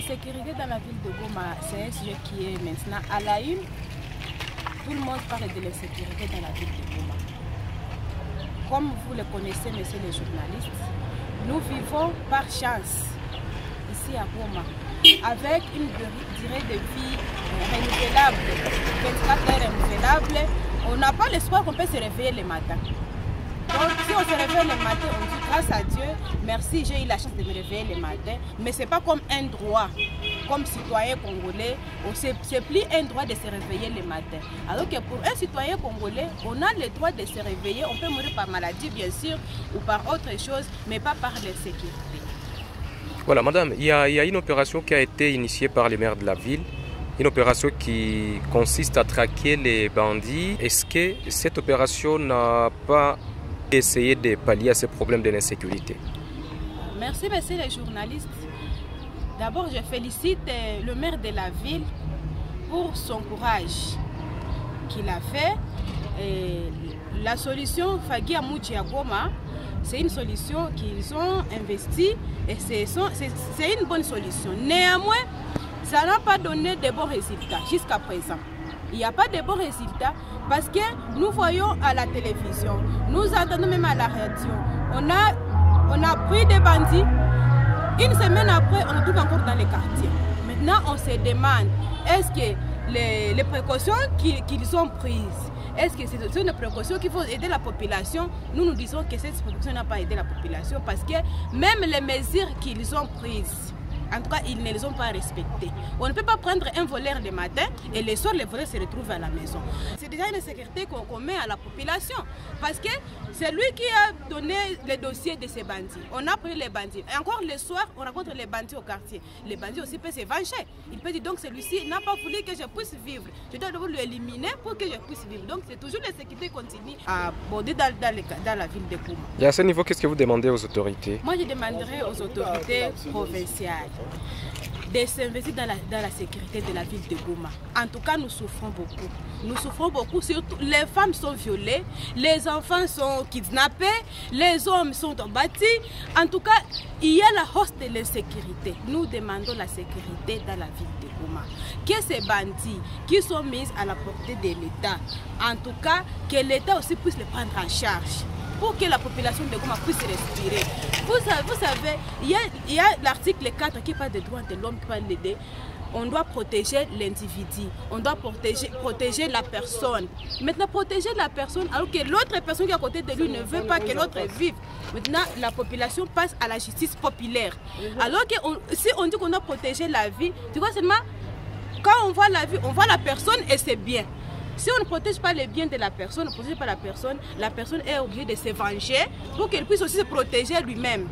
sécurité dans la ville de Goma, c'est un sujet qui est maintenant à la une. Tout le monde parle de l'insécurité dans la ville de Goma. Comme vous le connaissez, messieurs les journalistes, nous vivons par chance ici à Goma avec une durée de vie renouvelable, 24 heures renouvelables. On n'a pas l'espoir qu'on peut se réveiller le matin. Donc si on se réveille le matin, on dit grâce à Dieu, merci, j'ai eu la chance de me réveiller le matin. Mais ce n'est pas comme un droit, comme citoyen congolais, c'est plus un droit de se réveiller le matin. Alors que pour un citoyen congolais, on a le droit de se réveiller, on peut mourir par maladie bien sûr, ou par autre chose, mais pas par l'insécurité. Voilà, madame, il y a une opération qui a été initiée par les maires de la ville, une opération qui consiste à traquer les bandits. Est-ce que cette opération n'a pas essayé de pallier à ces problèmes de l'insécurité? Merci, messieurs les journalistes. D'abord, je félicite le maire de la ville pour son courage qu'il a fait. Et la solution Fagi Amouji à Goma, c'est une solution qu'ils ont investie et c'est une bonne solution. Néanmoins, ça n'a pas donné de bons résultats jusqu'à présent. Il n'y a pas de bons résultats parce que nous voyons à la télévision, nous entendons même à la radio, on a pris des bandits, une semaine après on les trouve encore dans les quartiers. Maintenant on se demande, est-ce que les précautions qu'ils ont prises, est-ce que c'est une précaution qui faut aider la population? Nous disons que cette précaution n'a pas aidé la population parce que même les mesures qu'ils ont prises, en tout cas, ils ne les ont pas respectés. On ne peut pas prendre un voleur le matin et le soir, les voleurs se retrouvent à la maison. C'est déjà une sécurité qu'on met à la population. Parce que c'est lui qui a donné le dossier de ces bandits. On a pris les bandits. Et encore le soir, on rencontre les bandits au quartier. Les bandits aussi peuvent se venger. Il peut dire donc celui-ci n'a pas voulu que je puisse vivre. Je dois d'abord l'éliminer pour que je puisse vivre. Donc c'est toujours la sécurité continue à aborder dans la ville de Goma. Et à ce niveau, qu'est-ce que vous demandez aux autorités? Moi, je demanderai aux autorités provinciales de s'investir dans la sécurité de la ville de Goma. En tout cas, nous souffrons beaucoup. Nous souffrons beaucoup, surtout les femmes sont violées, les enfants sont kidnappés, les hommes sont battus. En tout cas, il y a la hausse de l'insécurité. Nous demandons la sécurité dans la ville de Goma. Que ces bandits qui sont mis à la portée de l'État, en tout cas, que l'État aussi puisse les prendre en charge, pour que la population de Goma puisse respirer. Vous savez, il y a l'article 4 qui parle des droits de l'homme, qui parle d'aider. On doit protéger l'individu, on doit protéger la personne. Maintenant, protéger la personne alors que l'autre personne qui est à côté de lui ne veut pas que l'autre vive. Maintenant, la population passe à la justice populaire. Alors que si on dit qu'on doit protéger la vie, tu vois seulement, quand on voit la vie, on voit la personne et c'est bien. Si on ne protège pas les biens de la personne, on ne protège pas la personne est obligée de se venger pour qu'elle puisse aussi se protéger lui-même.